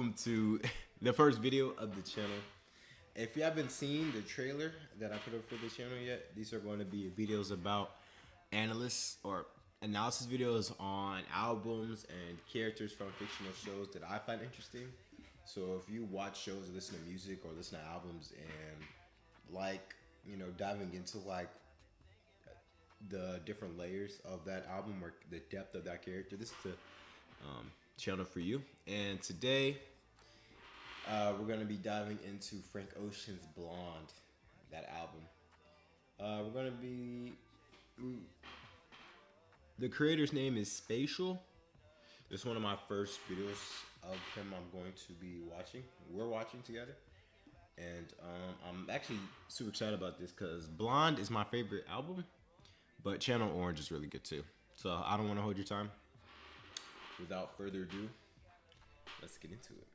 welcome to the first video of the channel. If you haven't seen the trailer that I put up for the channel yet, these are going to be videos about analysts or analysis videos on albums and characters from fictional shows that I find interesting. So if you watch shows or listen to music or listen to albums and diving into the different layers of that album or the depth of that character, this is the channel for you. And today we're going to be diving into Frank Ocean's Blonde, that album. We're going to be the creator's name is Spatial. It's one of my first videos of him I'm going to be watching. We're watching together. And I'm actually super excited about this because Blonde is my favorite album, but Channel Orange is really good too. So I don't want to hold your time. Without further ado, let's get into it.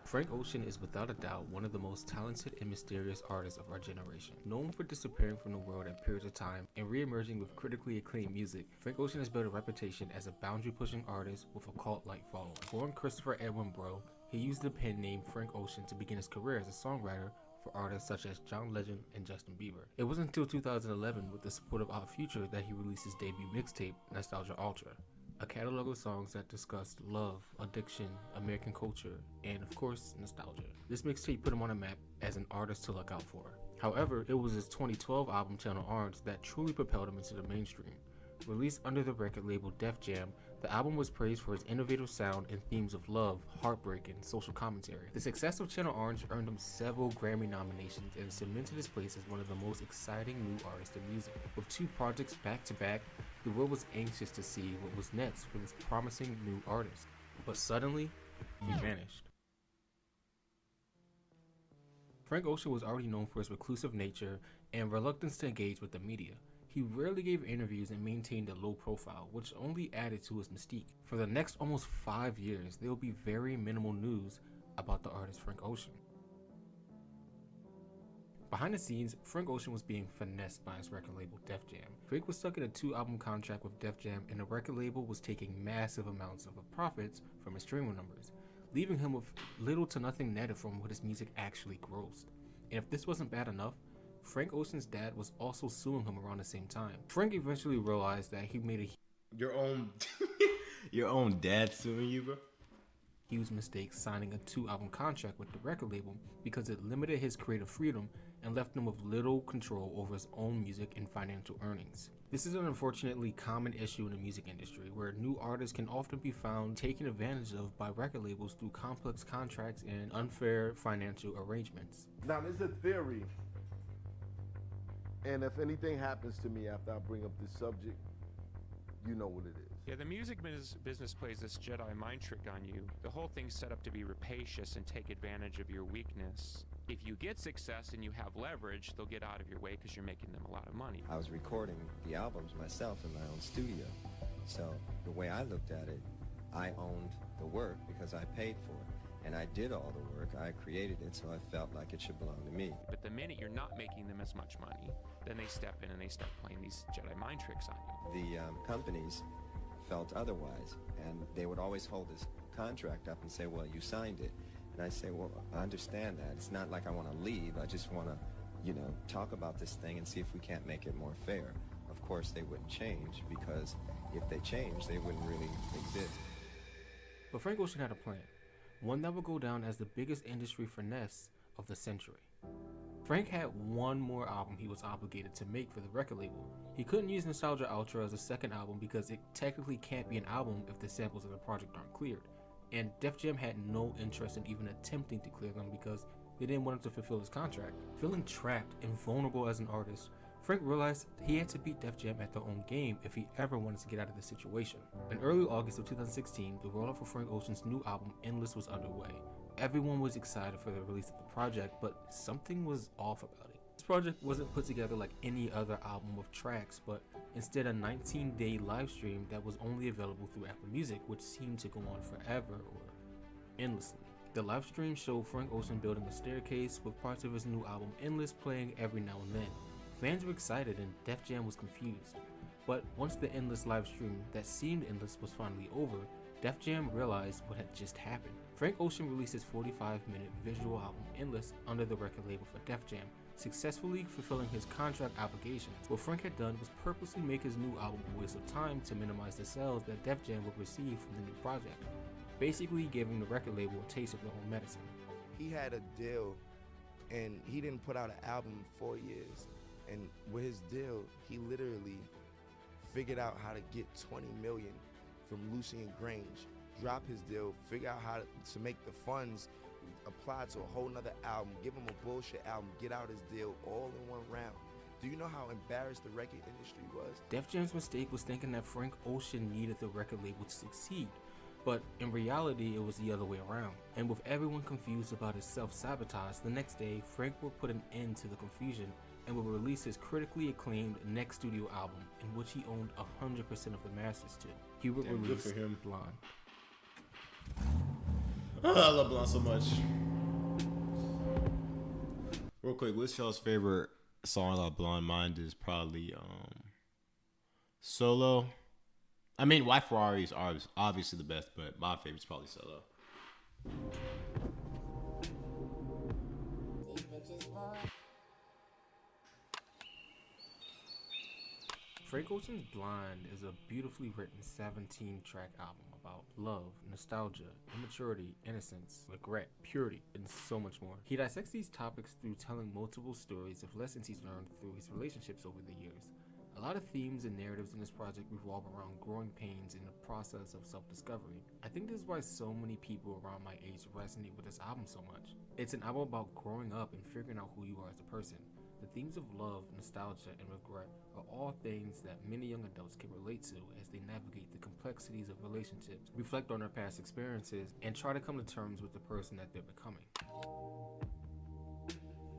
Frank Ocean is without a doubt one of the most talented and mysterious artists of our generation. Known for disappearing from the world at periods of time and re-emerging with critically acclaimed music, Frank Ocean has built a reputation as a boundary-pushing artist with a cult-like following. Born Christopher Edwin Breaux, he used the pen name Frank Ocean to begin his career as a songwriter for artists such as John Legend and Justin Bieber. It wasn't until 2011, with the support of Odd Future, that he released his debut mixtape, Nostalgia Ultra, a catalog of songs that discussed love, addiction, American culture, and of course, nostalgia. This mixtape put him on a map as an artist to look out for. However, it was his 2012 album Channel Orange that truly propelled him into the mainstream. Released under the record label Def Jam, the album was praised for its innovative sound and themes of love, heartbreak, and social commentary. The success of Channel Orange earned him several Grammy nominations and cemented his place as one of the most exciting new artists in music. With 2 projects back to back, the world was anxious to see what was next for this promising new artist. But suddenly, he vanished. Frank Ocean was already known for his reclusive nature and reluctance to engage with the media. He rarely gave interviews and maintained a low profile, which only added to his mystique. For the next almost 5 years, there will be very minimal news about the artist Frank Ocean. Behind the scenes, Frank Ocean was being finessed by his record label Def Jam. Frank was stuck in a 2-album contract with Def Jam, and the record label was taking massive amounts of the profits from his streaming numbers, leaving him with little to nothing netted from what his music actually grossed. And if this wasn't bad enough, Frank Ocean's dad was also suing him around the same time. Frank eventually realized that he made a your own dad suing you, bro? huge mistake signing a 2-album contract with the record label because it limited his creative freedom and left him with little control over his own music and financial earnings. This is an unfortunately common issue in the music industry, where new artists can often be found taken advantage of by record labels through complex contracts and unfair financial arrangements. Now, there's a theory, and if anything happens to me after I bring up this subject, you know what it is. Yeah, the music business plays this Jedi mind trick on you. The whole thing's set up to be rapacious and take advantage of your weakness. If you get success and you have leverage, they'll get out of your way because you're making them a lot of money. I was recording the albums myself in my own studio. So the way I looked at it, I owned the work because I paid for it. And I did all the work, I created it, so I felt like it should belong to me. But the minute you're not making them as much money, then they step in and they start playing these Jedi mind tricks on you. The companies felt otherwise, and they would always hold this contract up and say, well, you signed it. And I say, well, I understand that. It's not like I want to leave. I just want to, talk about this thing and see if we can't make it more fair. Of course, they wouldn't change, because if they changed, they wouldn't really exist. But Frank Ocean had a plan, one that would go down as the biggest industry finesse of the century. Frank had one more album he was obligated to make for the record label. He couldn't use Nostalgia Ultra as a second album because it technically can't be an album if the samples of the project aren't cleared. And Def Jam had no interest in even attempting to clear them because they didn't want him to fulfill his contract. Feeling trapped and vulnerable as an artist, Frank realized he had to beat Def Jam at their own game if he ever wanted to get out of the situation. In early August of 2016, the rollout for Frank Ocean's new album, Endless, was underway. Everyone was excited for the release of the project, but something was off about it. This project wasn't put together like any other album of tracks, but instead a 19-day live stream that was only available through Apple Music, which seemed to go on forever or endlessly. The live stream showed Frank Ocean building a staircase with parts of his new album Endless playing every now and then. Fans were excited and Def Jam was confused. But once the Endless live stream that seemed endless was finally over, Def Jam realized what had just happened. Frank Ocean released his 45-minute visual album Endless under the record label for Def Jam, successfully fulfilling his contract obligations. What Frank had done was purposely make his new album a waste of time to minimize the sales that Def Jam would receive from the new project, basically giving the record label a taste of their own medicine. He had a deal, and he didn't put out an album in 4 years. And with his deal, he literally figured out how to get $20 million from Lucian Grange, drop his deal, figure out how to make the funds apply to a whole nother album, give him a bullshit album, get out his deal all in one round. Do you know how embarrassed the record industry was? Def Jam's mistake was thinking that Frank Ocean needed the record label to succeed, but in reality it was the other way around. And with everyone confused about his self-sabotage, the next day Frank would put an end to the confusion and would release his critically acclaimed next studio album, in which he owned 100% of the masters to. He would Damn, good release for him. Blonde. I love Blonde so much. Real quick, what's y'all's favorite song about Blonde? Mine is probably Solo. I mean, White Ferrari is obviously the best, but my favorite is probably Solo. Frank Ocean's Blind is a beautifully written 17-track album about love, nostalgia, immaturity, innocence, regret, purity, and so much more. He dissects these topics through telling multiple stories of lessons he's learned through his relationships over the years. A lot of themes and narratives in this project revolve around growing pains in the process of self-discovery. I think this is why so many people around my age resonate with this album so much. It's an album about growing up and figuring out who you are as a person. The themes of love, nostalgia, and regret are all things that many young adults can relate to as they navigate the complexities of relationships, reflect on their past experiences, and try to come to terms with the person that they're becoming.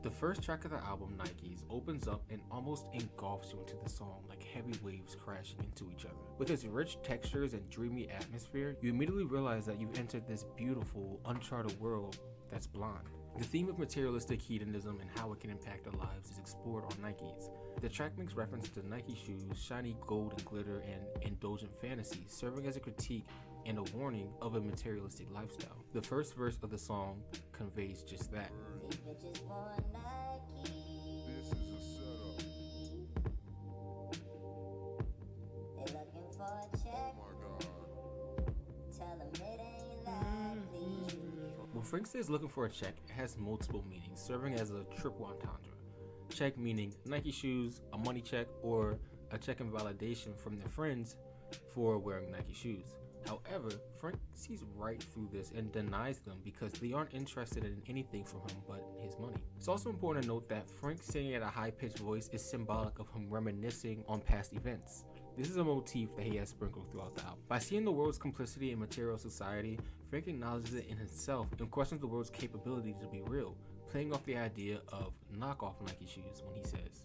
The first track of the album, Nikes, opens up and almost engulfs you into the song like heavy waves crashing into each other. With its rich textures and dreamy atmosphere, you immediately realize that you've entered this beautiful, uncharted world that's blonde. The theme of materialistic hedonism and how it can impact our lives is explored on Nikes. The track makes reference to Nike shoes, shiny gold and glitter, and indulgent fantasies, serving as a critique and a warning of a materialistic lifestyle. The first verse of the song conveys just that. When Frank says looking for a check, it has multiple meanings, serving as a triple entendre. Check meaning Nike shoes, a money check, or a check in validation from their friends for wearing Nike shoes. However, Frank sees right through this and denies them because they aren't interested in anything from him but his money. It's also important to note that Frank singing at a high-pitched voice is symbolic of him reminiscing on past events. This is a motif that he has sprinkled throughout the album. By seeing the world's complicity in material society, Frank acknowledges it in himself and questions the world's capability to be real, playing off the idea of knockoff Nike shoes when he says,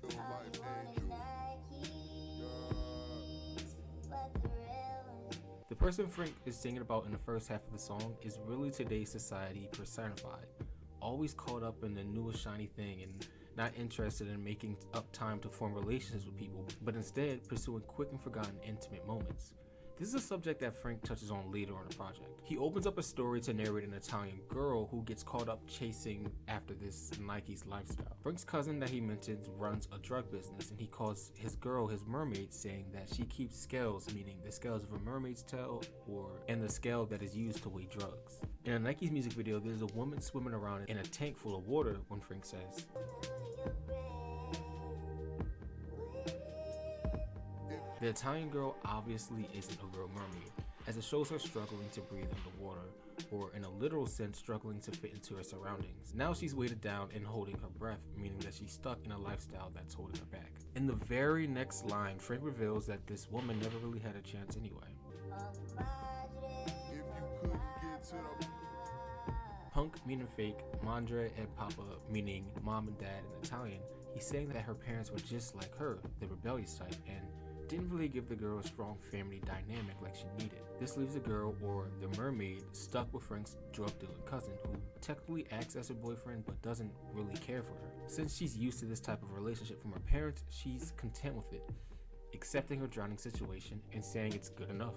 the person Frank is singing about in the first half of the song is really today's society personified, always caught up in the newest shiny thing and not interested in making up time to form relationships with people, but instead pursuing quick and forgotten intimate moments. This is a subject that Frank touches on later on the project. He opens up a story to narrate an Italian girl who gets caught up chasing after this Nike's lifestyle. Frank's cousin that he mentions runs a drug business, and he calls his girl his mermaid, saying that she keeps scales, meaning the scales of a mermaid's tail and the scale that is used to weigh drugs. In a Nike's music video, there's a woman swimming around in a tank full of water when Frank says, the Italian girl obviously isn't a real mermaid, as it shows her struggling to breathe underwater, or in a literal sense struggling to fit into her surroundings. Now she's weighted down and holding her breath, meaning that she's stuck in a lifestyle that's holding her back. In the very next line, Frank reveals that this woman never really had a chance anyway. Punk meaning fake, Madre and Papa meaning mom and dad in Italian, he's saying that her parents were just like her, the rebellious type, and didn't really give the girl a strong family dynamic like she needed. This leaves the girl, or the mermaid, stuck with Frank's drug dealing cousin, who technically acts as her boyfriend but doesn't really care for her. Since she's used to this type of relationship from her parents, she's content with it, accepting her drowning situation and saying it's good enough.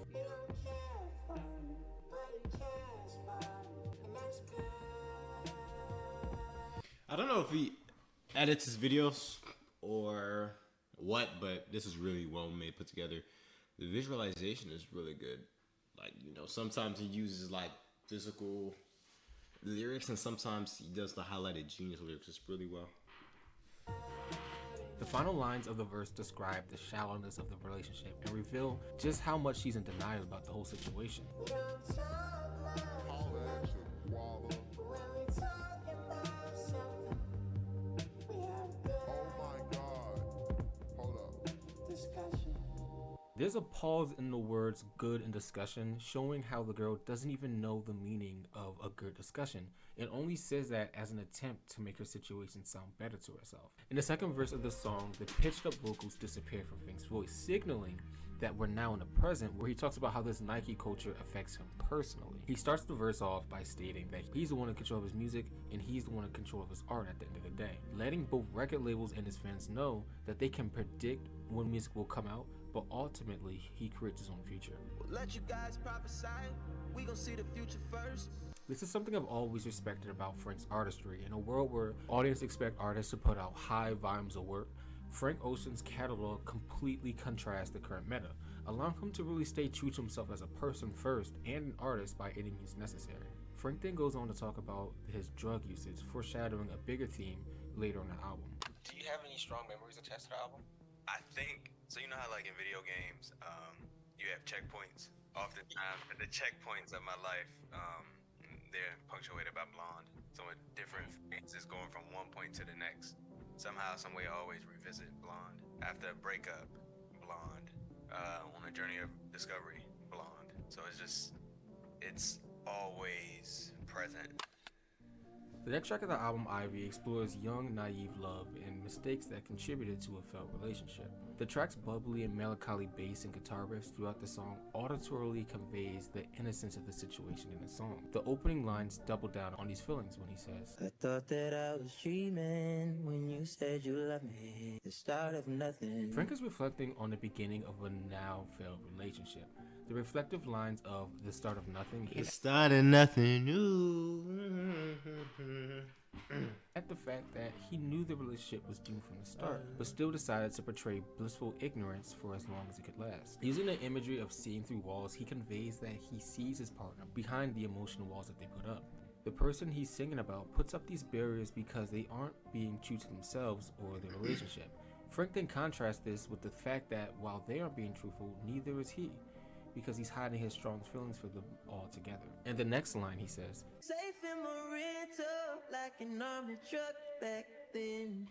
I don't know if he edits his videos or what, but this is really well made, put together. The visualization is really good. Like, you know, sometimes he uses like physical lyrics, and sometimes he does the highlighted genius lyrics just really well. The final lines of the verse describe the shallowness of the relationship and reveal just how much she's in denial about the whole situation. There's a pause in the words good and discussion, showing how the girl doesn't even know the meaning of a good discussion. It only says that as an attempt to make her situation sound better to herself. In the second verse of the song, the pitched up vocals disappear from Fink's voice, signaling that we're now in the present, where he talks about how this Nike culture affects him personally. He starts the verse off by stating that he's the one in control of his music and he's the one in control of his art at the end of the day, letting both record labels and his fans know that they can predict when music will come out, but ultimately he creates his own future. Let you guys prophesy, we gon' see the future first. This is something I've always respected about Frank's artistry. In a world where audiences expect artists to put out high volumes of work, Frank Ocean's catalog completely contrasts the current meta, allowing him to really stay true to himself as a person first and an artist by any means necessary. Frank then goes on to talk about his drug usage, foreshadowing a bigger theme later on the album. Do you have any strong memories attached to the album? I think, so you know how like in video games, you have checkpoints? Oftentimes, the checkpoints of my life, they're punctuated by blonde. So in different phases going from one point to the next. Somehow, some way, I always revisit blonde. After a breakup, blonde. On a journey of discovery, blonde. So it's always present. The next track of the album, Ivy, explores young, naive love and mistakes that contributed to a failed relationship. The track's bubbly and melancholy bass and guitar riffs throughout the song auditorily conveys the innocence of the situation in the song. The opening lines double down on these feelings when he says, I thought that I was dreaming when you said you loved me, the start of nothing. Frank is reflecting on the beginning of a now failed relationship. The reflective lines of the start of nothing It started nothing new. at the fact that he knew the relationship was doomed from the start, but still decided to portray blissful ignorance for as long as it could last. Using the imagery of seeing through walls, he conveys that he sees his partner behind the emotional walls that they put up. The person he's singing about puts up these barriers because they aren't being true to themselves or their relationship. Frank then contrasts this with the fact that while they aren't being truthful, neither is he, because he's hiding his strong feelings for them all together. And the next line he says, Safe in my rental like an army truck back then.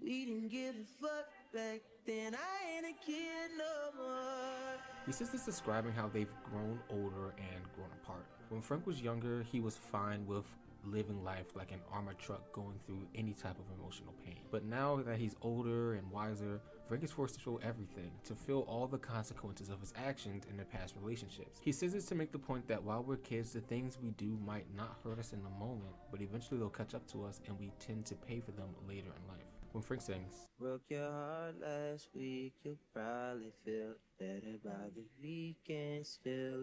We didn't give a fuck back then. I ain't a kid no more. He says this describing how they've grown older and grown apart. When Frank was younger, he was fine with living life like an armored truck going through any type of emotional pain. But now that he's older and wiser, Frank is forced to feel everything, to feel all the consequences of his actions in their past relationships. He says this to make the point that while we're kids, the things we do might not hurt us in the moment, but eventually they'll catch up to us and we tend to pay for them later in life. When Frank sings, Broke your heart last week, you'll probably feel better by the weekend. Still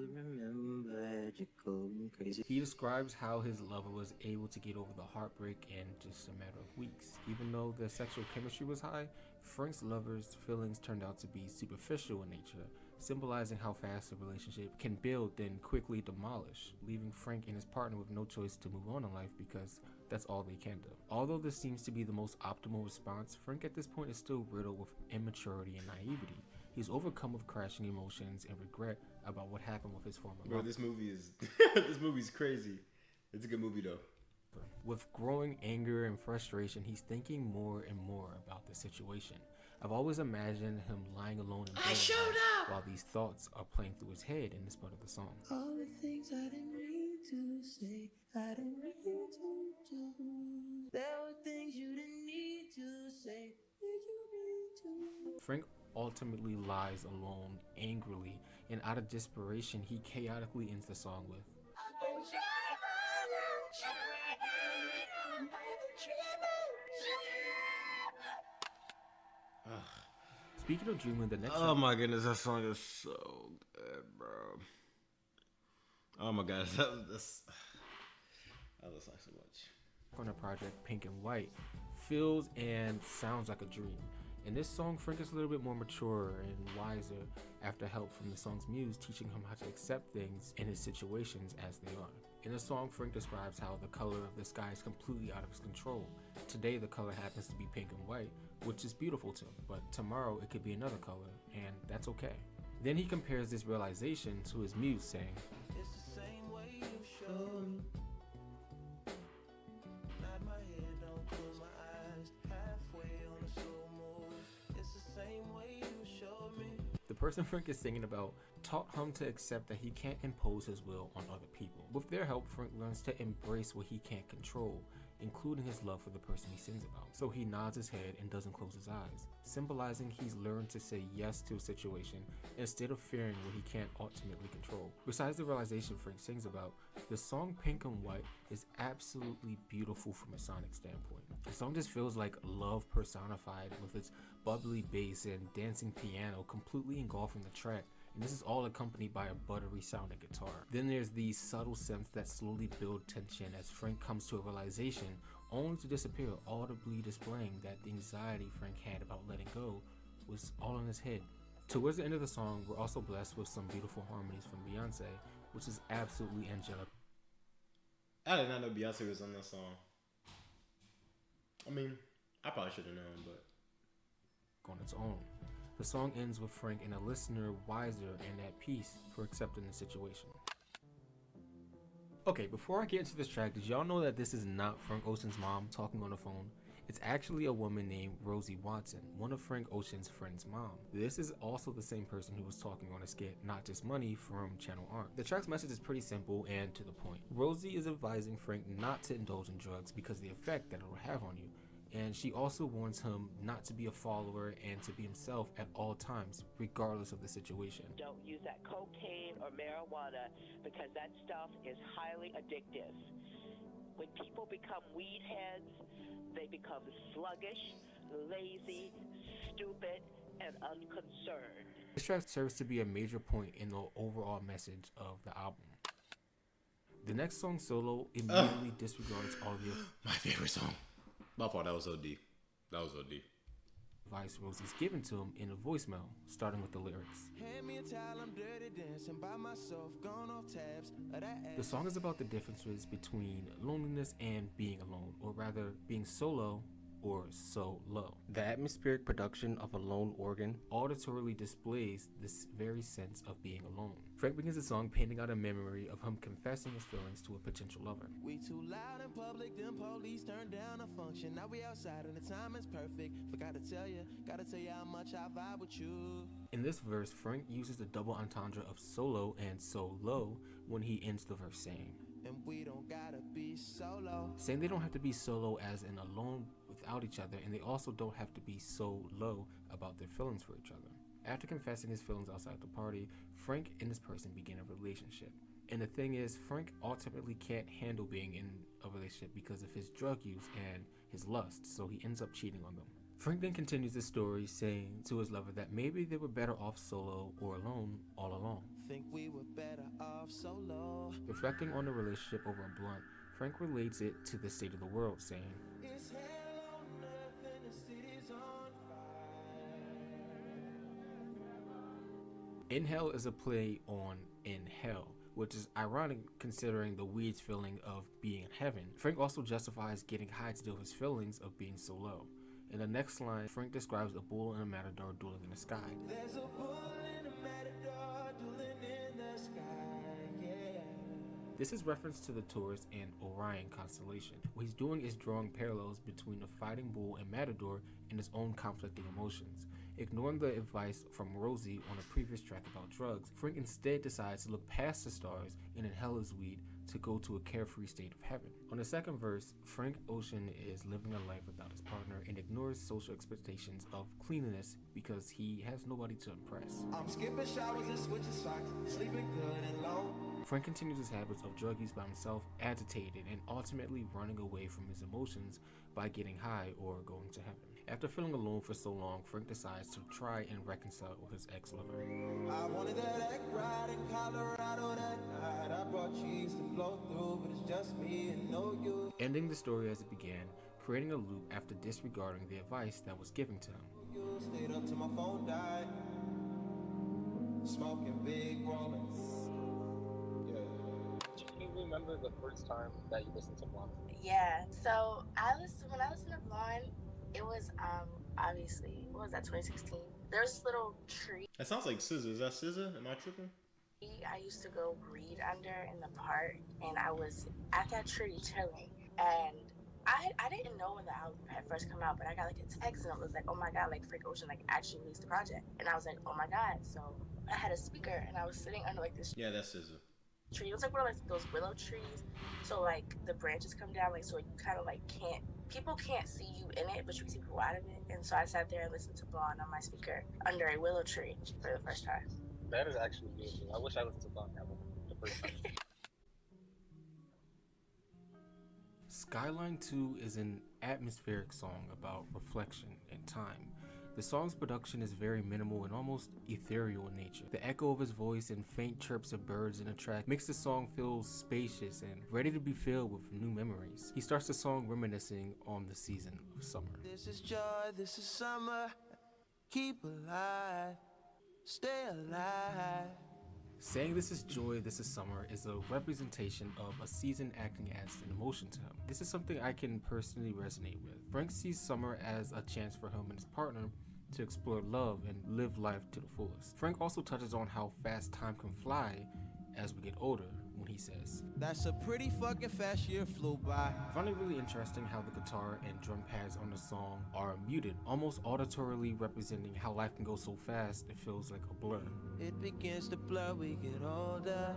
remember you going crazy. he describes how his lover was able to get over the heartbreak in just a matter of weeks. Even though their sexual chemistry was high, Frank's lover's feelings turned out to be superficial in nature, symbolizing how fast a relationship can build then quickly demolish, leaving Frank and his partner with no choice to move on in life because that's all they can do. Although this seems to be the most optimal response, Frank at this point is still riddled with immaturity and naivety. He's overcome with crashing emotions and regret about what happened with his former Bro, love. this movie is this movie's crazy. It's a good movie though. With growing anger and frustration, he's thinking more and more about the situation. I've always imagined him lying alone in bed while these thoughts are playing through his head in this part of the song. All the things I didn't mean to say, I didn't mean to do. There were things you didn't need to say. Did you mean to? Frank ultimately lies alone angrily, and out of desperation, he chaotically ends the song with Speaking of dreaming, the next Oh my goodness, that song is so good, bro. Oh my gosh, I love this song so much. on the project, Pink and White, feels and sounds like a dream. In this song, Frank is a little bit more mature and wiser after help from the song's muse teaching him how to accept things in his situations as they are. In the song, Frank describes how the color of the sky is completely out of his control. Today, the color happens to be pink and white, which is beautiful to him, but tomorrow it could be another color, and that's okay. Then he compares this realization to his muse, saying, It's the same way you show me. Nod my head, don't close my eyes. Halfway on a slow move. It's the same way you show me. the person Frank is singing about taught him to accept that he can't impose his will on other people. With their help, Frank learns to embrace what he can't control, including his love for the person he sings about. So he nods his head and doesn't close his eyes, symbolizing he's learned to say yes to a situation instead of fearing what he can't ultimately control. Besides the realization Frank sings about, the song Pink and White is absolutely beautiful from a sonic standpoint. The song just feels like love personified, with its bubbly bass and dancing piano completely engulfing the track. And this is all accompanied by a buttery sounding guitar. Then there's these subtle synths that slowly build tension as Frank comes to a realization, only to disappear, audibly displaying that the anxiety Frank had about letting go was all in his head. Towards the end of the song, we're also blessed with some beautiful harmonies from Beyonce, which is absolutely angelic. I did not know Beyonce was on that song. I mean, I probably should have known, but On its own. The song ends with Frank and a listener wiser and at peace for accepting the situation. Okay, before I get into this track, did y'all know that this is not Frank Ocean's mom talking on the phone? It's actually a woman named Rosie Watson, one of Frank Ocean's friend's mom. This is also the same person who was talking on a skit, Not Just Money, from Channel Art. The track's message is pretty simple and to the point. Rosie is advising Frank not to indulge in drugs because of the effect that it will have on you. And she also warns him not to be a follower and to be himself at all times, regardless of the situation. Don't use that cocaine or marijuana because that stuff is highly addictive. When people become weed heads, they become sluggish, lazy, stupid, and unconcerned. This track serves to be a major point in the overall message of the album. The next song, Solo, immediately disregards all the my favorite song. My fault, that was OD. That was OD. advice Rosie's given to him in a voicemail, starting with the lyrics. Hand me a towel, I'm dirty dancing by myself, gone off tabs of that ass. The song is about the differences between loneliness and being alone, or rather, being solo or so low. The atmospheric production of a lone organ auditorily displays this very sense of being alone. Frank begins the song painting out a memory of him confessing his feelings to a potential lover. We too loud in public, them police turned down a function. Now we outside and the time is perfect. Forgot to tell you, gotta tell you how much I vibe with you. In this verse, Frank uses the double entendre of solo and so low when he ends the verse saying, And we don't gotta be solo. Saying they don't have to be solo as in alone without each other, and they also don't have to be so low about their feelings for each other. After confessing his feelings outside the party, Frank and this person begin a relationship. And the thing is, Frank ultimately can't handle being in a relationship because of his drug use and his lust, so he ends up cheating on them. Frank then continues the story, saying to his lover that maybe they were better off solo or alone all along. Think we were better off solo. Reflecting on the relationship over a blunt, Frank relates it to the state of the world, saying, It's hell on earth and the city's on fire. In Hell is a play on In Hell, which is ironic considering the weird feeling of being in heaven. Frank also justifies getting high to deal with his feelings of being so low. In the next line, Frank describes a bull and a matador dueling in the sky. There's a bull and a matador dueling in the sky, yeah. This is reference to the Taurus and Orion constellation. What he's doing is drawing parallels between the fighting bull and matador and his own conflicting emotions. Ignoring the advice from Rosie on a previous track about drugs, Frank instead decides to look past the stars and in Hell is Weed to go to a carefree state of heaven. On the second verse, Frank Ocean is living a life without his partner and ignores social expectations of cleanliness because he has nobody to impress. I'm skipping showers and switching socks, sleeping good and low. Frank continues his habits of drug use by himself, agitated, and ultimately running away from his emotions by getting high or going to heaven. After feeling alone for so long, Frank decides to try and reconcile with his ex-lover. I wanted that egg ride in Colorado that night. I brought cheese to blow through, but it's just me and no you. Ending the story as it began, creating a loop after disregarding the advice that was given to him. You stayed up till my phone died. Smoking big rollers. Do you remember the first time that you listened to Blonde? Yeah, so when I listened to Blonde, it was obviously, what was that, 2016? There was this little tree That sounds like SZA. Is that SZA? Am I tripping? I used to go read under in the park, and I was at that tree chilling, and I didn't know when the album had first come out, but I got like a text and it was like, oh my god, like Frank Ocean like actually released the project, and I was like, oh my god. So I had a speaker and I was sitting under like this Yeah, that's SZA. tree. It was like one of like those willow trees, so like the branches come down, like so you kind of like people can't see you in it, but you can see people out of it. And so I sat there and listened to Blonde on my speaker under a willow tree for the first time. That is actually beautiful. I wish I listened to Blonde the first time. Skyline 2 is an atmospheric song about reflection and time. The song's production is very minimal and almost ethereal in nature. The echo of his voice and faint chirps of birds in the track makes the song feel spacious and ready to be filled with new memories. He starts the song reminiscing on the season of summer. This is joy, this is summer. Keep alive, stay alive. Saying this is joy, this is summer is a representation of a season acting as an emotion to him. This is something I can personally resonate with. Frank sees summer as a chance for him and his partner to explore love and live life to the fullest. Frank also touches on how fast time can fly as we get older when he says, That's a pretty fucking fast year flew by. I find it really interesting how the guitar and drum pads on the song are muted, almost auditorily representing how life can go so fast it feels like a blur. It begins to blur, we get older.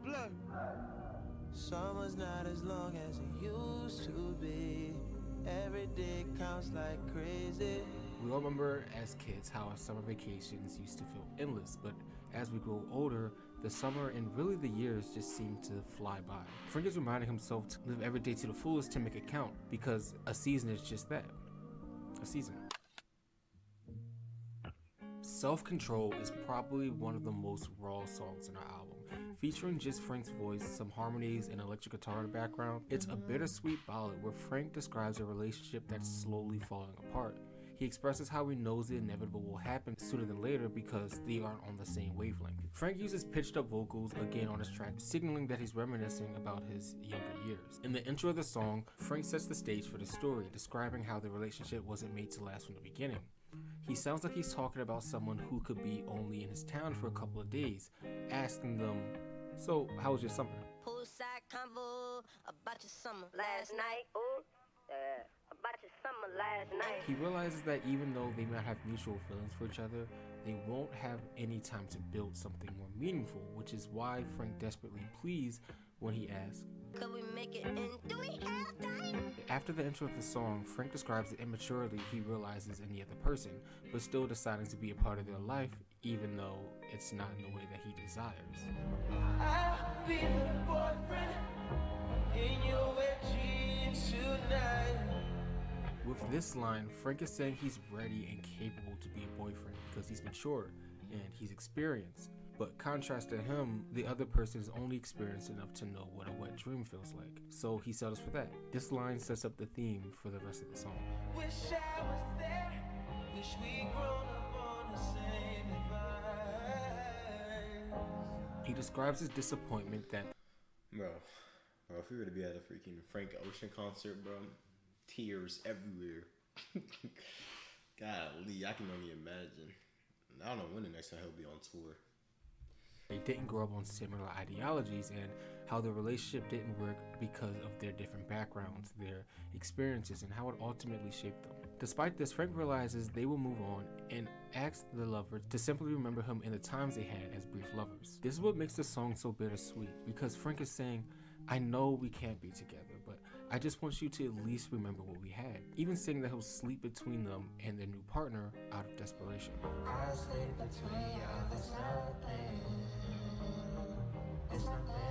Blur. Summer's not as long as it used to be. Every day counts like crazy. We all remember as kids how our summer vacations used to feel endless, but as we grow older, the summer and really the years just seem to fly by. Frank is reminding himself to live every day to the fullest to make it count, because a season is just that, a season. Self-Control is probably one of the most raw songs in our album. Featuring just Frank's voice, some harmonies, and electric guitar in the background, it's a bittersweet ballad where Frank describes a relationship that's slowly falling apart. He expresses how he knows the inevitable will happen sooner than later because they aren't on the same wavelength. Frank uses pitched up vocals again on his track, signaling that he's reminiscing about his younger years. In the intro of the song, Frank sets the stage for the story, describing how the relationship wasn't made to last from the beginning. He sounds like he's talking about someone who could be only in his town for a couple of days, asking them, so how was your summer? Poolside convo about your summer last night. Ooh, about your summer last night. He realizes that even though they might have mutual feelings for each other, they won't have any time to build something more meaningful, which is why Frank desperately pleads when he asks, could we make it in? Do we have time? After the intro of the song, Frank describes the immaturity he realizes in the other person, but still deciding to be a part of their life, even though it's not in the way that he desires. I'll be the boyfriend in your wet jeans tonight. With this line, Frank is saying he's ready and capable to be a boyfriend because he's mature and he's experienced. But contrast to him, the other person is only experienced enough to know what a wet dream feels like. So he settles for that. This line sets up the theme for the rest of the song. Wish I was there. Wish we grown up on the same advice. He describes his disappointment that, Bro, if we were to be at a freaking Frank Ocean concert, bro, tears everywhere. Golly, I can only imagine. I don't know when the next time he'll be on tour. They didn't grow up on similar ideologies and how the relationship didn't work because of their different backgrounds, their experiences, and how it ultimately shaped them. Despite this, Frank realizes they will move on and asks the lover to simply remember him in the times they had as brief lovers. This is what makes the song so bittersweet, because Frank is saying, I know we can't be together, but I just want you to at least remember what we had. Even saying that he'll sleep between them and their new partner out of desperation. I sleep between y'all, it's nothing. It's nothing.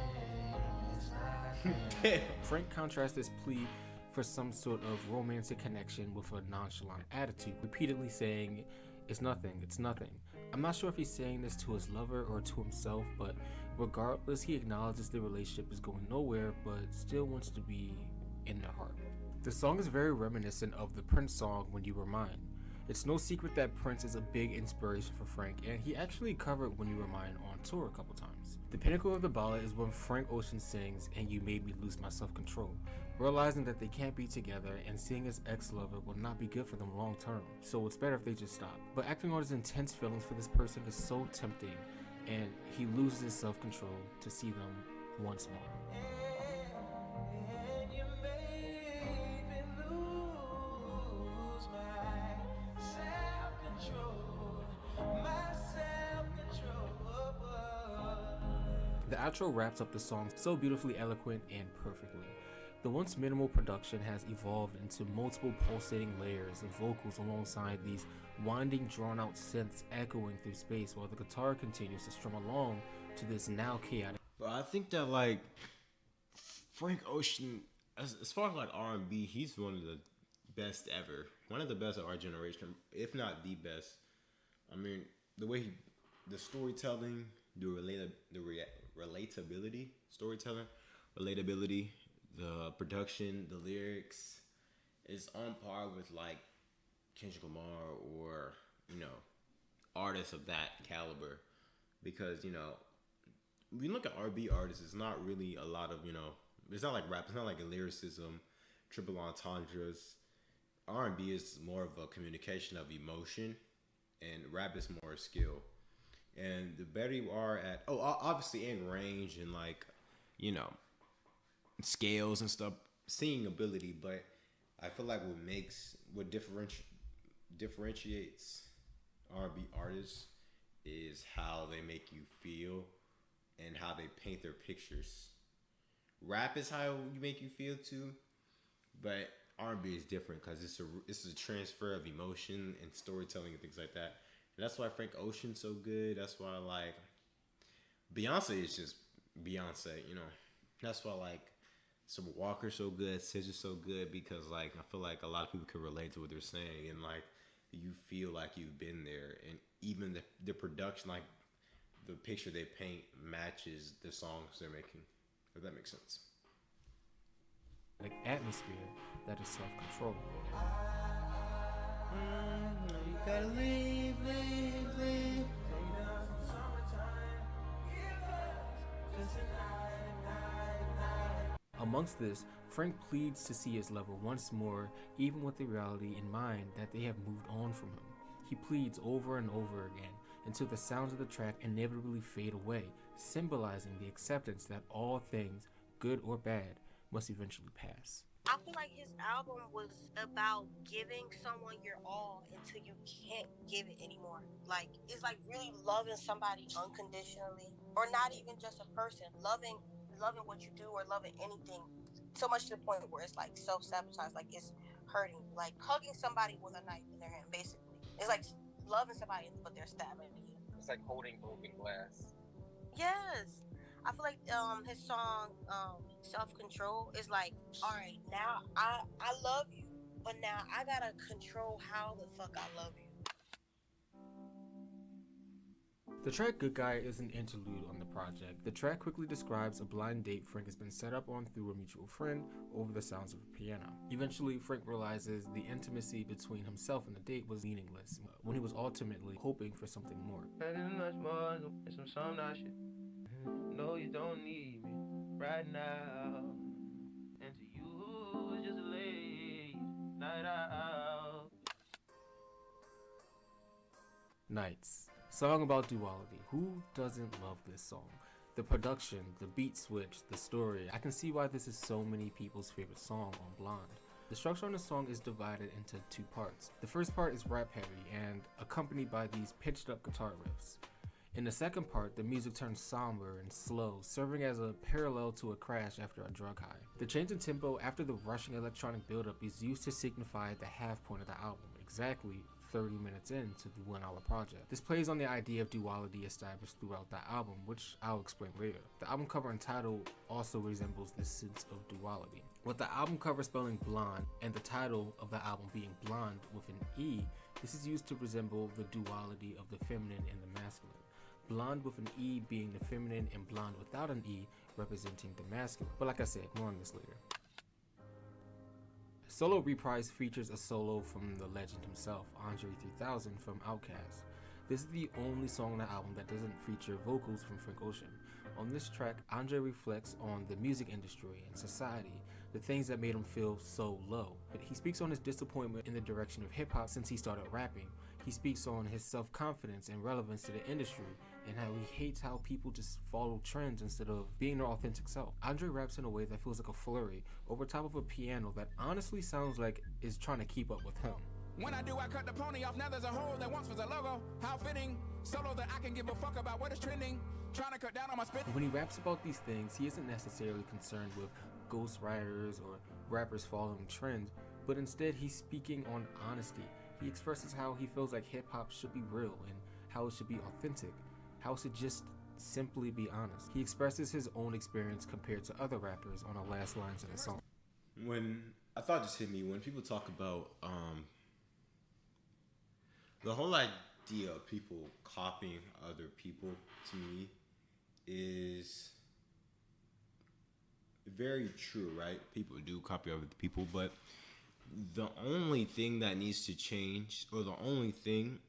Frank contrasts this plea for some sort of romantic connection with a nonchalant attitude, repeatedly saying, it's nothing, it's nothing. I'm not sure if he's saying this to his lover or to himself, but regardless, he acknowledges the relationship is going nowhere, but still wants to be in their heart. The song is very reminiscent of the Prince song, When You Were Mine. It's no secret that Prince is a big inspiration for Frank, and he actually covered When You Were Mine on tour a couple times. The pinnacle of the ballad is when Frank Ocean sings, And You Made Me Lose My Self-Control, realizing that they can't be together and seeing his ex-lover will not be good for them long term, so it's better if they just stop. But acting on his intense feelings for this person is so tempting, and he loses his self-control to see them once more. The outro wraps up the song so beautifully eloquent and perfectly. The once minimal production has evolved into multiple pulsating layers of vocals alongside these winding, drawn-out synths echoing through space while the guitar continues to strum along to this now chaotic. But I think that like Frank Ocean, as far as like R&B, he's one of the best ever. One of the best of our generation, if not the best. I mean, the way the storytelling, the relatability, the production, the lyrics is on par with like Kendrick Lamar or, you know, artists of that caliber. Because, you know, when you look at R&B artists, it's not really a lot of, you know, it's not like rap, it's not like a lyricism, triple entendres. R&B is more of a communication of emotion, and rap is more skill. And the better you are at, obviously in range and like, you know, scales and stuff, singing ability, but I feel like what differentiates R&B artists is how they make you feel and how they paint their pictures. Rap is how you make you feel too, but R&B is different because it's a transfer of emotion and storytelling and things like that. And that's why Frank Ocean's so good. That's why like Beyonce is just Beyonce, you know. That's why like Summer Walker's so good, SZA's so good, because like I feel like a lot of people can relate to what they're saying, and like you feel like you've been there, and even the production, like the picture they paint matches the songs they're making, if that makes sense. Like atmosphere that is self-control. You gotta leave. Amongst this, Frank pleads to see his lover once more, even with the reality in mind that they have moved on from him. He pleads over and over again until the sounds of the track inevitably fade away, symbolizing the acceptance that all things, good or bad, must eventually pass. I feel like his album was about giving someone your all until you can't give it anymore. Like, it's like really loving somebody unconditionally, or not even just a person, loving what you do or loving anything so much to the point where it's like self-sabotage, like it's hurting, like hugging somebody with a knife in their hand, basically. It's like loving somebody but they're stabbing you. It's like holding broken glass. Yes. I feel like his song Self-Control is like, all right, now I love you, but now I gotta control how the fuck I love you. The track Good Guy is an interlude on the project. The track quickly describes a blind date Frank has been set up on through a mutual friend over the sounds of a piano. Eventually, Frank realizes the intimacy between himself and the date was meaningless, when he was ultimately hoping for something more. Much more than some shit. No, you don't need me right now. And to you, it's just a late night out. Nights. Song about duality. Who doesn't love this song? The production, the beat switch, the story. I can see why this is so many people's favorite song on Blonde. The structure on the song is divided into two parts. The first part is rap heavy and accompanied by these pitched up guitar riffs. In the second part, the music turns somber and slow, serving as a parallel to a crash after a drug high. The change in tempo after the rushing electronic buildup is used to signify the half point of the album, exactly 30 minutes into the 1 hour project. This plays on the idea of duality established throughout the album, which I'll explain later. The album cover and title also resembles this sense of duality. With the album cover spelling blonde and the title of the album being blonde with an E, this is used to resemble the duality of the feminine and the masculine. Blonde with an E being the feminine and blonde without an E representing the masculine. But like I said, more on this later. Solo Reprise features a solo from the legend himself, Andre 3000 from Outkast. This is the only song on the album that doesn't feature vocals from Frank Ocean. On this track, Andre reflects on the music industry and society, the things that made him feel so low. But he speaks on his disappointment in the direction of hip-hop since he started rapping. He speaks on his self-confidence and relevance to the industry, and how he hates how people just follow trends instead of being their authentic self. Andre raps in a way that feels like a flurry over top of a piano that honestly sounds like it's trying to keep up with him. When I do, I cut the pony off. Now there's a hole that once was a logo. How fitting, solo that I can give a fuck about what is trending. Trying to cut down on my spit. When he raps about these things, he isn't necessarily concerned with ghostwriters or rappers following trends, but instead he's speaking on honesty. He expresses how he feels like hip-hop should be real and how it should be authentic, how it should just simply be honest. He expresses his own experience compared to other rappers on the last lines of the song. When I thought this hit me, when people talk about the whole idea of people copying other people, to me, is very true, right? People do copy other people, but the only thing that needs to change, or the only thing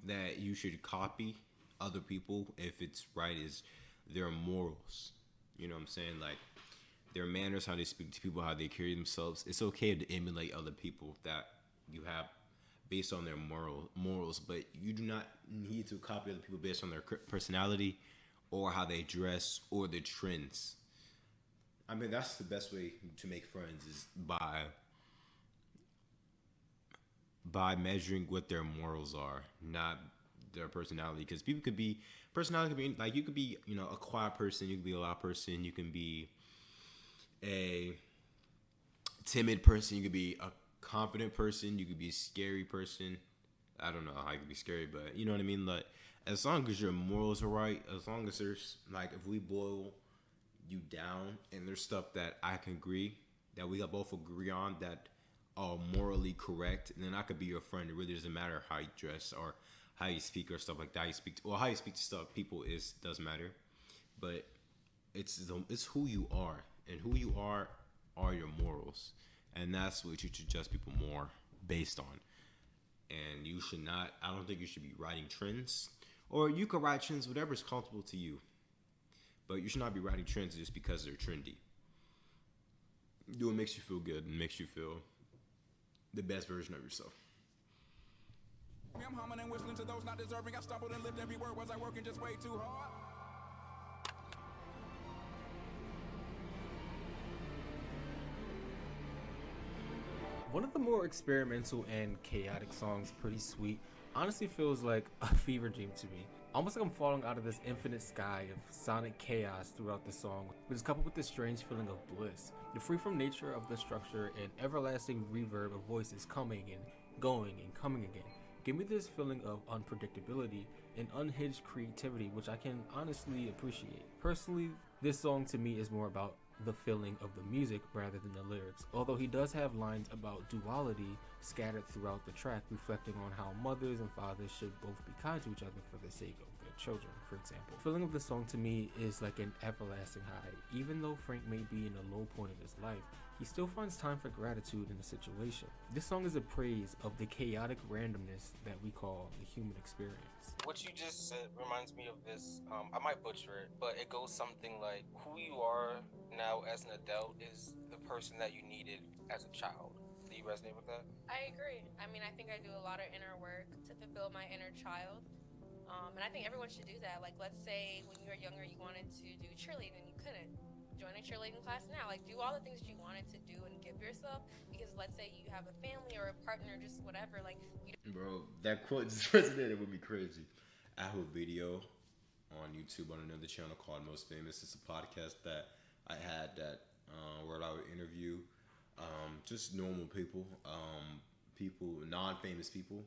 that you should copy other people, if it's right, is their morals. You know what I'm saying? Like, their manners, how they speak to people, how they carry themselves. It's okay to emulate other people that you have based on their morals, but you do not need to copy other people based on their personality or how they dress or the trends. I mean, that's the best way to make friends, is by measuring what their morals are, not their personality. Because personality could be like, you could be, you know, a quiet person, you could be a loud person, you can be a timid person, you could be a confident person, you could be a scary person. I don't know how you could be scary, but you know what I mean? Like, as long as your morals are right, as long as there's, like, if we boil you down and there's stuff that I can agree, that we both agree on, that are morally correct, and then I could be your friend. It really doesn't matter how you dress or how you speak or stuff like that. How you speak to stuff, people, does matter, but it's who you are, and who you are your morals, and that's what you should judge people more based on. And you should not. I don't think you should be writing trends, or you can write trends, whatever's comfortable to you, but you should not be writing trends just because they're trendy. Do what makes you feel good and makes you feel the best version of yourself. I'm humming and whistling to those not deserving. I stumbled and lived every word. Was I working just way too hard? One of the more experimental and chaotic songs, Pretty Sweet, honestly feels like a fever dream to me. Almost like I'm falling out of this infinite sky of sonic chaos throughout the song, which is coupled with this strange feeling of bliss. The freeform nature of the structure and everlasting reverb of voices coming and going and coming again give me this feeling of unpredictability and unhinged creativity, which I can honestly appreciate. Personally, this song to me is more about the feeling of the music rather than the lyrics, although he does have lines about duality scattered throughout the track, reflecting on how mothers and fathers should both be kind to each other for the sake of their children, for example. The feeling of the song to me is like an everlasting high. Even though Frank may be in a low point of his life, he still finds time for gratitude in the situation. This song is a praise of the chaotic randomness that we call the human experience. What you just said reminds me of this, I might butcher it, but it goes something like, who you are now as an adult is the person that you needed as a child. Do you resonate with that? I agree. I mean, I think I do a lot of inner work to fulfill my inner child. And I think everyone should do that. Like, let's say when you were younger, you wanted to do cheerleading and you couldn't. Join a cheerleading class now. Like, do all the things that you wanted to do and give yourself. Because let's say you have a family or a partner, just whatever. Like, Bro, that quote just resonated with me crazy. I have a video on YouTube on another channel called Most Famous. It's a podcast that I had that where I would interview just normal people, non-famous people,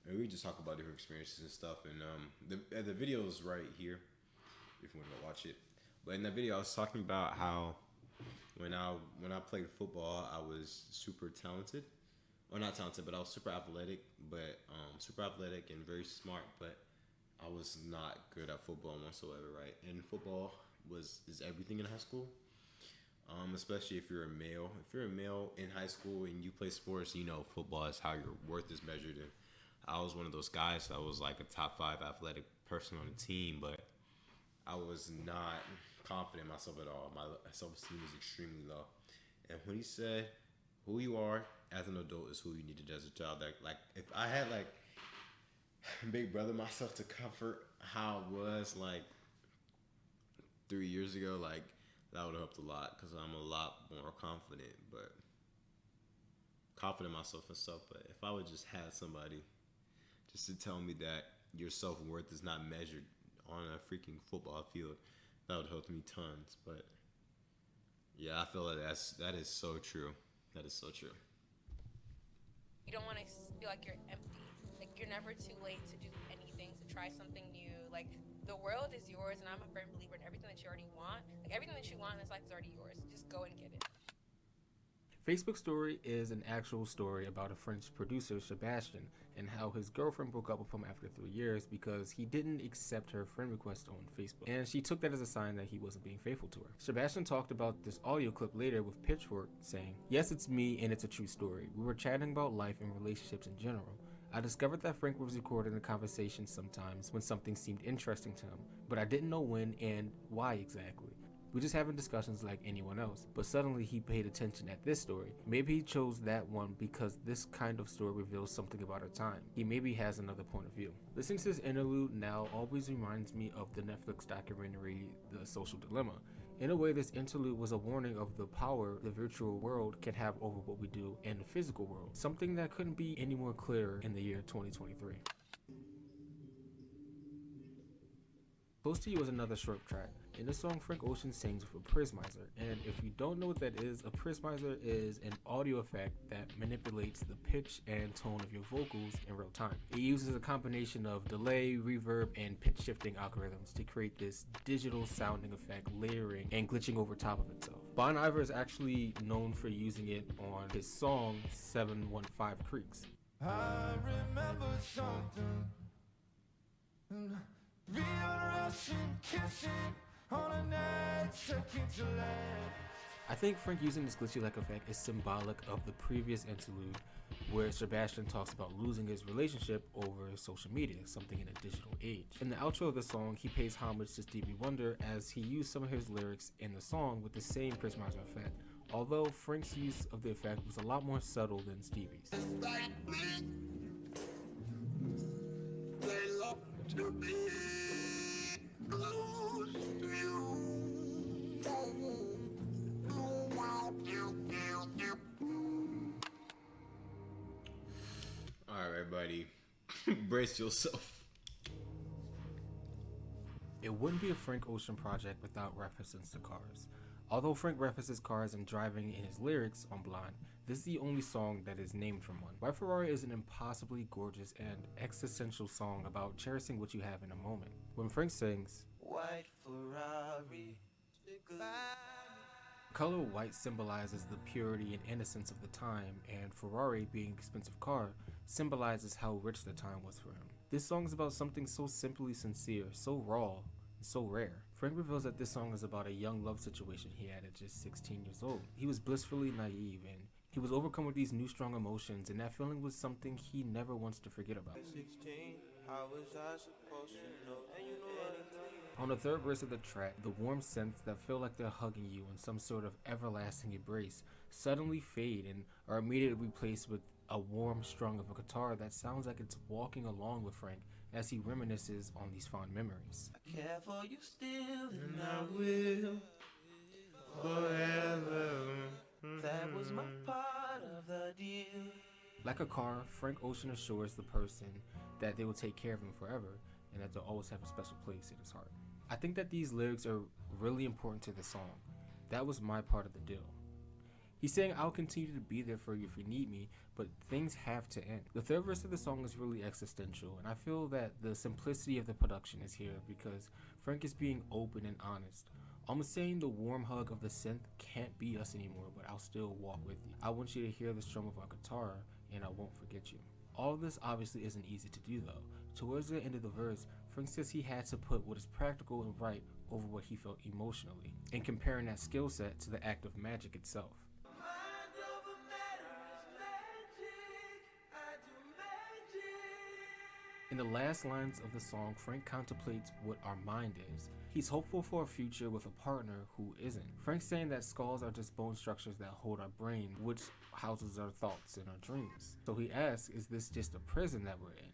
and we just talk about different experiences and stuff. And the video is right here if you want to watch it. But in that video, I was talking about how when I played football, I was super talented. Or not talented, but I was super athletic, and very smart. But I was not good at football whatsoever, right? And football is everything in high school. Especially if you're a male. If you're a male in high school and you play sports, you know football is how your worth is measured. And I was one of those guys that was like a top 5 athletic person on the team, but I was not confident in myself at all. My self-esteem was extremely low. And when he said, "Who you are as an adult is who you needed as a child," that like if I had like big brother myself to comfort how I was like 3 years ago, like that would have helped a lot because I'm a lot more confident in myself and stuff. But if I would just have somebody just to tell me that your self-worth is not measured on a freaking football field, that would help me tons. But yeah, I feel like that is so true. That is so true. you don't want to feel like you're empty. Like, you're never too late to do anything, to try something new. Like, the world is yours, and I'm a firm believer in everything that you already want. Like, everything that you want in this life is already yours. Just go and get it. Facebook Story is an actual story about a French producer, Sebastian, and how his girlfriend broke up with him after 3 years because he didn't accept her friend request on Facebook. And she took that as a sign that he wasn't being faithful to her. Sebastian talked about this audio clip later with Pitchfork, saying, "Yes, it's me and it's a true story. We were chatting about life and relationships in general. I discovered that Frank was recording the conversation sometimes when something seemed interesting to him, but I didn't know when and why exactly. We just having discussions like anyone else, but suddenly he paid attention at this story. Maybe he chose that one because this kind of story reveals something about our time. He maybe has another point of view." Listening to this interlude now always reminds me of the Netflix documentary, The Social Dilemma. In a way, this interlude was a warning of the power the virtual world can have over what we do in the physical world, something that couldn't be any more clearer in the year 2023. Close to You is another short track. In the song, Frank Ocean sings with a prismizer, and if you don't know what that is, a prismizer is an audio effect that manipulates the pitch and tone of your vocals in real time. It uses a combination of delay, reverb, and pitch shifting algorithms to create this digital sounding effect, layering and glitching over top of itself. Bon Iver is actually known for using it on his song 715 Creeks. I remember something. Real Russian kissing on a night second to last. I think Frank using this glitchy-like effect is symbolic of the previous interlude where Sebastian talks about losing his relationship over social media, something in a digital age. In the outro of the song, he pays homage to Stevie Wonder as he used some of his lyrics in the song with the same prismizer effect, although Frank's use of the effect was a lot more subtle than Stevie's. Alright, buddy. Brace yourself. It wouldn't be a Frank Ocean project without references to cars. Although Frank references cars and driving in his lyrics on Blonde, this is the only song that is named from one. White Ferrari is an impossibly gorgeous and existential song about cherishing what you have in a moment. When Frank sings, White Ferrari, color white symbolizes the purity and innocence of the time, and Ferrari, being an expensive car, symbolizes how rich the time was for him. This song is about something so simply sincere, so raw, and so rare. Frank reveals that this song is about a young love situation he had at just 16 years old. He was blissfully naive, and he was overcome with these new strong emotions, and that feeling was something he never wants to forget about. 16, how was I supposed to know? And you know On the third verse of the track, the warm scents that feel like they're hugging you in some sort of everlasting embrace suddenly fade and are immediately replaced with a warm strum of a guitar that sounds like it's walking along with Frank as he reminisces on these fond memories. I care for you still, and I will forever. That was my part of the deal. Like a car, Frank Ocean assures the person that they will take care of him forever and that they'll always have a special place in his heart. I think that these lyrics are really important to the song. That was my part of the deal. He's saying, I'll continue to be there for you if you need me, but things have to end. The third verse of the song is really existential, and I feel that the simplicity of the production is here because Frank is being open and honest. Almost saying the warm hug of the synth can't be us anymore, but I'll still walk with you. I want you to hear the strum of our guitar, and I won't forget you. All of this obviously isn't easy to do though. Towards the end of the verse, Frank says he had to put what is practical and right over what he felt emotionally, and comparing that skill set to the act of magic itself. In the last lines of the song, Frank contemplates what our mind is. He's hopeful for a future with a partner who isn't. Frank's saying that skulls are just bone structures that hold our brain, which houses our thoughts and our dreams. So he asks, is this just a prison that we're in?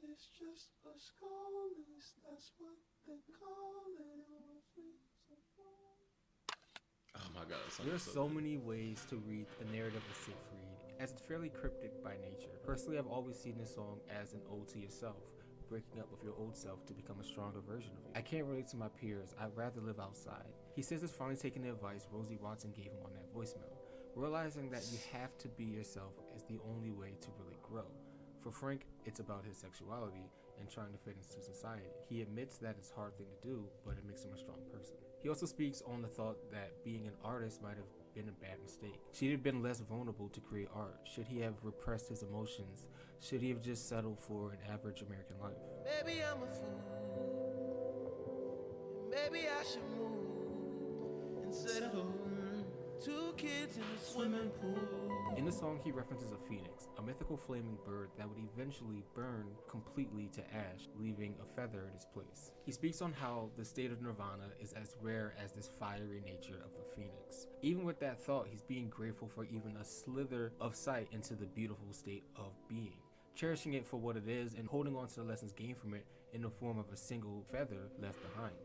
It's just a skull, that's what they call it. Oh my god, there are so many ways to read the narrative of Siegfried, as it's fairly cryptic by nature. Personally, I've always seen this song as an ode to yourself, breaking up with your old self to become a stronger version of you. I can't relate to my peers, I'd rather live outside. He says he's finally taking the advice Rosie Watson gave him on that voicemail. Realizing that you have to be yourself is the only way to really grow. For Frank, it's about his sexuality and trying to fit into society. He admits that it's a hard thing to do, but it makes him a strong person. He also speaks on the thought that being an artist might have been a bad mistake. Should he have been less vulnerable to create art? Should he have repressed his emotions? Should he have just settled for an average American life? Maybe I'm a fool. Maybe I should move instead of 2 kids in a swimming pool. In the song, he references a phoenix, a mythical flaming bird that would eventually burn completely to ash, leaving a feather in its place. He speaks on how the state of nirvana is as rare as this fiery nature of the phoenix. Even with that thought, he's being grateful for even a slither of sight into the beautiful state of being, cherishing it for what it is and holding on to the lessons gained from it in the form of a single feather left behind.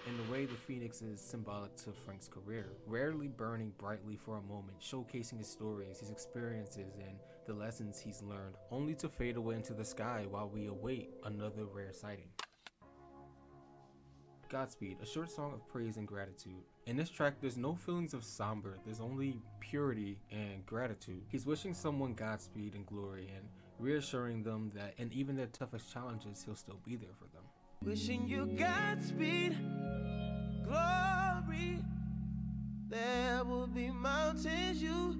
In the way the phoenix is symbolic to Frank's career, rarely burning brightly for a moment, showcasing his stories, his experiences, and the lessons he's learned, only to fade away into the sky while we await another rare sighting. Godspeed, a short song of praise and gratitude. In this track, there's no feelings of somber, there's only purity and gratitude. He's wishing someone Godspeed and glory and reassuring them that in even their toughest challenges, he'll still be there for them. Wishing you Godspeed, glory. There will be mountains you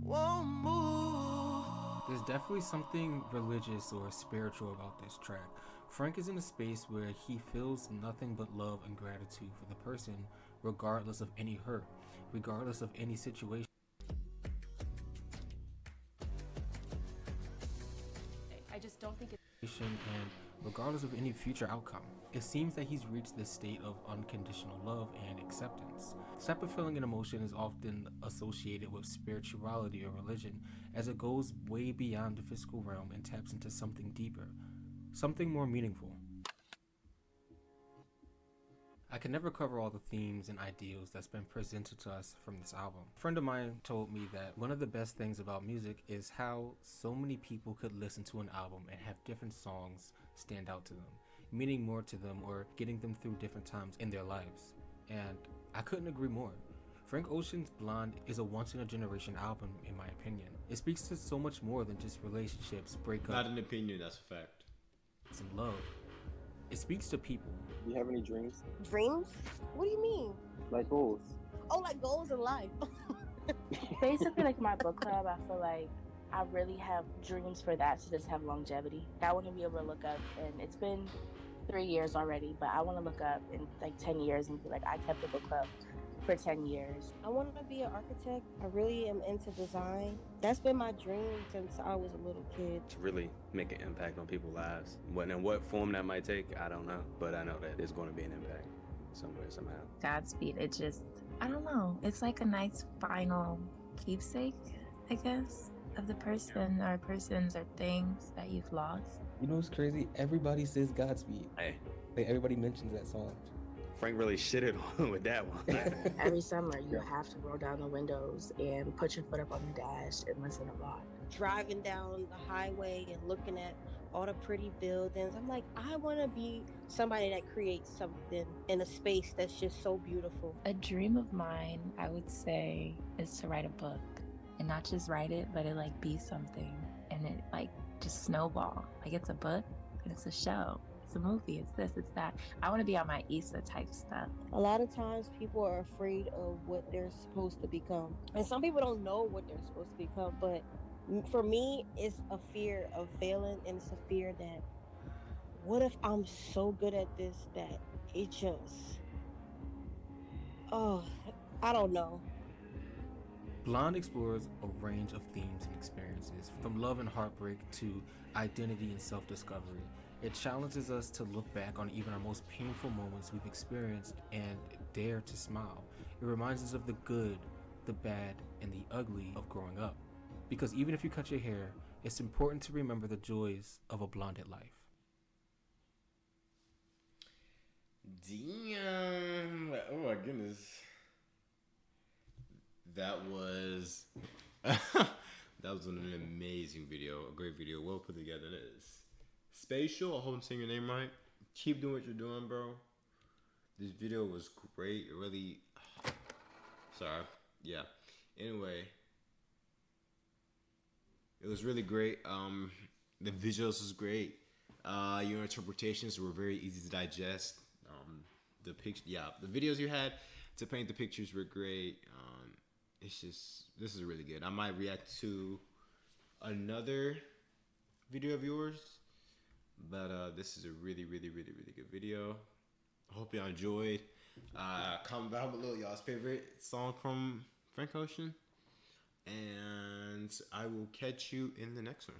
won't move. There's definitely something religious or spiritual about this track. Frank is in a space where he feels nothing but love and gratitude for the person, regardless of any hurt, regardless of any situation. I just don't think And regardless of any future outcome. It seems that he's reached this state of unconditional love and acceptance. This type of feeling and emotion is often associated with spirituality or religion, as it goes way beyond the physical realm and taps into something deeper, something more meaningful. I can never cover all the themes and ideals that's been presented to us from this album. A friend of mine told me that one of the best things about music is how so many people could listen to an album and have different songs stand out to them, meaning more to them or getting them through different times in their lives. And I couldn't agree more. Frank Ocean's Blonde is a once-in-a-generation album in my opinion. It speaks to so much more than just relationships, breakups. Not an opinion, that's a fact. And love. It speaks to people. Do you have any dreams? Dreams? What do you mean? Like goals? Oh, like goals in life. Basically, like my book club, I feel like I really have dreams for that to just have longevity. I want to be able to look up, and it's been 3 years already, but I want to look up in like 10 years and be like, I kept the book club for 10 years. I want to be an architect. I really am into design. That's been my dream since I was a little kid. To really make an impact on people's lives. In what form that might take, I don't know. But I know that there's going to be an impact somewhere, somehow. Godspeed, I don't know. It's like a nice final keepsake, I guess. of the person or persons or things that you've lost. You know what's crazy? Everybody says Godspeed. Hey, Like everybody mentions that song. Frank really shitted on with that one. Every summer, you have to roll down the windows and put your foot up on the dash and listen a lot. Driving down the highway and looking at all the pretty buildings, I'm like, I want to be somebody that creates something in a space that's just so beautiful. A dream of mine, I would say, is to write a book. And not just write it, but it like be something. And it like just snowball. Like it's a book and it's a show. It's a movie. It's this, it's that. I want to be on my Issa type stuff. A lot of times people are afraid of what they're supposed to become. And some people don't know what they're supposed to become. But for me, it's a fear of failing. And it's a fear that, what if I'm so good at this that it just, I don't know. Blonde explores a range of themes and experiences, from love and heartbreak to identity and self-discovery. It challenges us to look back on even our most painful moments we've experienced and dare to smile. It reminds us of the good, the bad, and the ugly of growing up. Because even if you cut your hair, it's important to remember the joys of a blonded life. Damn. Oh my goodness. That was an amazing video, a great video, well put together. It is Spatial. I hope I'm saying your name right. Keep doing what you're doing, bro. This video was great. It really, sorry, yeah. Anyway, it was really great. The visuals was great. Your interpretations were very easy to digest. The picture, yeah, the videos you had to paint the pictures were great. It's just, this is really good. I might react to another video of yours, but this is a really, really, really, really good video. I hope y'all enjoyed. Comment down below y'all's favorite song from Frank Ocean, and I will catch you in the next one.